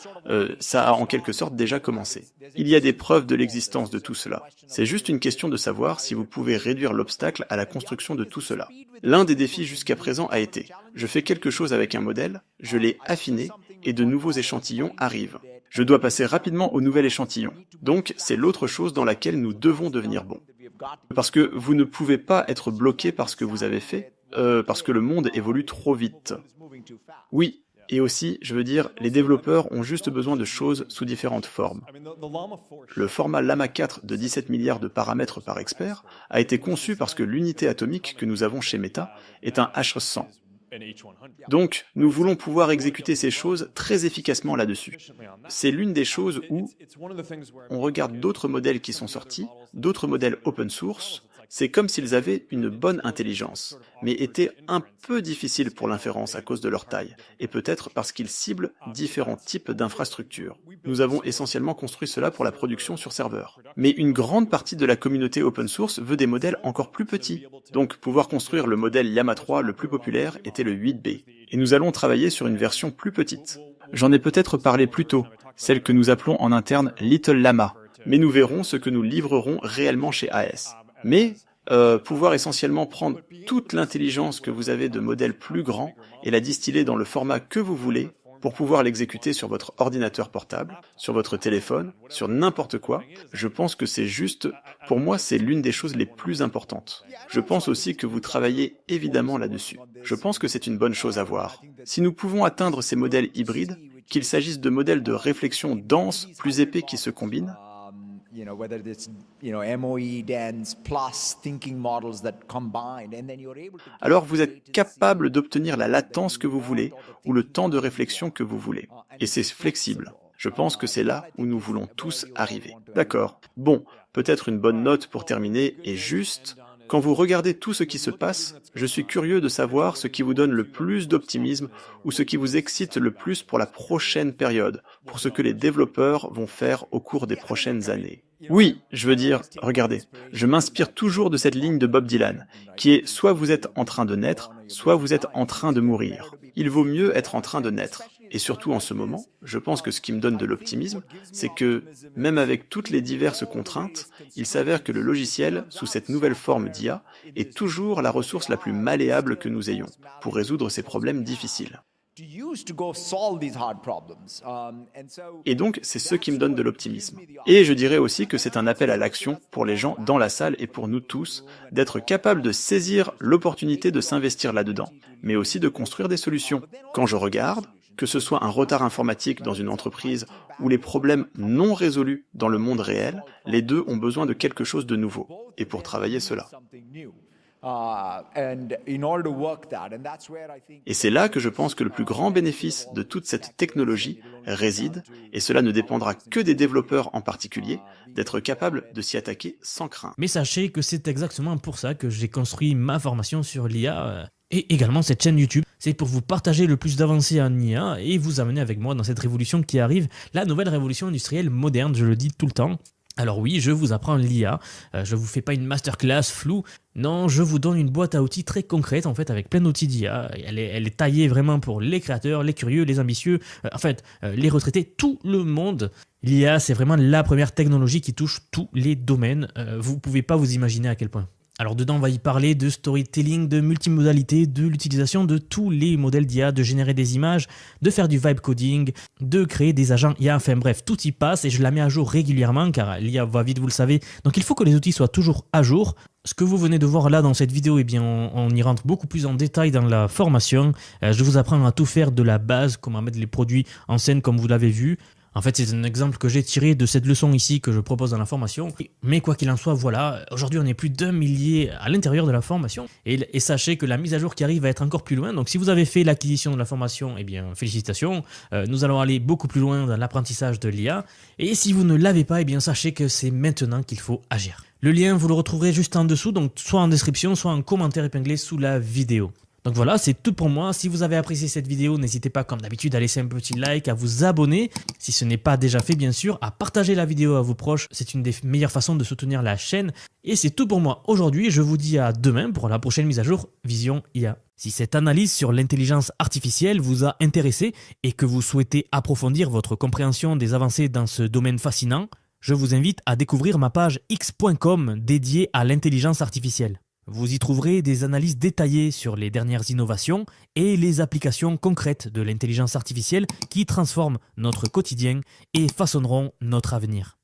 ça a en quelque sorte déjà commencé. Il y a des preuves de l'existence de tout cela. C'est juste une question de savoir si vous pouvez réduire l'obstacle à la construction de tout cela. L'un des défis jusqu'à présent a été, je fais quelque chose avec un modèle, je l'ai affiné, et de nouveaux échantillons arrivent. Je dois passer rapidement au nouvel échantillon. Donc, c'est l'autre chose dans laquelle nous devons devenir bons. Parce que vous ne pouvez pas être bloqué par ce que vous avez fait, parce que le monde évolue trop vite. Oui, et aussi, je veux dire, les développeurs ont juste besoin de choses sous différentes formes. Le format Llama 4 de 17 milliards de paramètres par expert a été conçu parce que l'unité atomique que nous avons chez Meta est un H100. Donc, nous voulons pouvoir exécuter ces choses très efficacement là-dessus. C'est l'une des choses où on regarde d'autres modèles qui sont sortis, d'autres modèles open source, c'est comme s'ils avaient une bonne intelligence, mais étaient un peu difficiles pour l'inférence à cause de leur taille, et peut-être parce qu'ils ciblent différents types d'infrastructures. Nous avons essentiellement construit cela pour la production sur serveur. Mais une grande partie de la communauté open source veut des modèles encore plus petits. Donc pouvoir construire le modèle Llama 3 le plus populaire était le 8B. Et nous allons travailler sur une version plus petite. J'en ai peut-être parlé plus tôt, celle que nous appelons en interne Little Llama, mais nous verrons ce que nous livrerons réellement chez AS. Mais pouvoir essentiellement prendre toute l'intelligence que vous avez de modèles plus grands et la distiller dans le format que vous voulez pour pouvoir l'exécuter sur votre ordinateur portable, sur votre téléphone, sur n'importe quoi, je pense que c'est juste, pour moi, c'est l'une des choses les plus importantes. Je pense aussi que vous travaillez évidemment là-dessus. Je pense que c'est une bonne chose à voir. Si nous pouvons atteindre ces modèles hybrides, qu'il s'agisse de modèles de réflexion denses, plus épais qui se combinent, whether it's MOE dense plus thinking models that combine, and then you're able to. Alors vous êtes capable d'obtenir la latence que vous voulez ou le temps de réflexion que vous voulez. Et c'est flexible. Je pense que c'est là où nous voulons tous arriver. D'accord. Bon, peut-être une bonne note pour terminer est juste. Quand vous regardez tout ce qui se passe, je suis curieux de savoir ce qui vous donne le plus d'optimisme ou ce qui vous excite le plus pour la prochaine période, pour ce que les développeurs vont faire au cours des prochaines années. Oui, je veux dire, regardez, je m'inspire toujours de cette ligne de Bob Dylan, qui est soit vous êtes en train de naître, soit vous êtes en train de mourir. Il vaut mieux être en train de naître. Et surtout en ce moment, je pense que ce qui me donne de l'optimisme, c'est que, même avec toutes les diverses contraintes, il s'avère que le logiciel, sous cette nouvelle forme d'IA, est toujours la ressource la plus malléable que nous ayons, pour résoudre ces problèmes difficiles. Et donc, c'est ce qui me donne de l'optimisme. Et je dirais aussi que c'est un appel à l'action pour les gens dans la salle et pour nous tous, d'être capables de saisir l'opportunité de s'investir là-dedans, mais aussi de construire des solutions. Quand je regarde, que ce soit un retard informatique dans une entreprise ou les problèmes non résolus dans le monde réel, les deux ont besoin de quelque chose de nouveau. Et pour travailler cela. Et c'est là que je pense que le plus grand bénéfice de toute cette technologie réside, et cela ne dépendra que des développeurs en particulier, d'être capables de s'y attaquer sans crainte. Mais sachez que c'est exactement pour ça que j'ai construit ma formation sur l'IA et également cette chaîne YouTube. C'est pour vous partager le plus d'avancées en IA et vous amener avec moi dans cette révolution qui arrive, la nouvelle révolution industrielle moderne, je le dis tout le temps. Alors oui, je vous apprends l'IA, je vous fais pas une masterclass floue, non, je vous donne une boîte à outils très concrète en fait avec plein d'outils d'IA, elle est taillée vraiment pour les créateurs, les curieux, les ambitieux, les retraités, tout le monde. L'IA c'est vraiment la première technologie qui touche tous les domaines, vous pouvez pas vous imaginer à quel point. Alors dedans, on va y parler de storytelling, de multimodalité, de l'utilisation de tous les modèles d'IA, de générer des images, de faire du vibe coding, de créer des agents IA, enfin bref, tout y passe et je la mets à jour régulièrement car l'IA va vite, vous le savez. Donc il faut que les outils soient toujours à jour. Ce que vous venez de voir là dans cette vidéo, eh bien, on y rentre beaucoup plus en détail dans la formation. Je vous apprends à tout faire de la base, comment mettre les produits en scène comme vous l'avez vu. En fait, c'est un exemple que j'ai tiré de cette leçon ici que je propose dans la formation. Mais quoi qu'il en soit, voilà, aujourd'hui on est plus d'1 millier à l'intérieur de la formation. Et sachez que la mise à jour qui arrive va être encore plus loin. Donc si vous avez fait l'acquisition de la formation, eh bien félicitations. Nous allons aller beaucoup plus loin dans l'apprentissage de l'IA. Et si vous ne l'avez pas, eh bien sachez que c'est maintenant qu'il faut agir. Le lien, vous le retrouverez juste en dessous, donc soit en description, soit en commentaire épinglé sous la vidéo. Donc voilà, c'est tout pour moi. Si vous avez apprécié cette vidéo, n'hésitez pas comme d'habitude à laisser un petit like, à vous abonner, si ce n'est pas déjà fait bien sûr, à partager la vidéo à vos proches, c'est une des meilleures façons de soutenir la chaîne. Et c'est tout pour moi aujourd'hui, je vous dis à demain pour la prochaine mise à jour Vision IA. Si cette analyse sur l'intelligence artificielle vous a intéressé et que vous souhaitez approfondir votre compréhension des avancées dans ce domaine fascinant, je vous invite à découvrir ma page x.com dédiée à l'intelligence artificielle. Vous y trouverez des analyses détaillées sur les dernières innovations et les applications concrètes de l'intelligence artificielle qui transforment notre quotidien et façonneront notre avenir.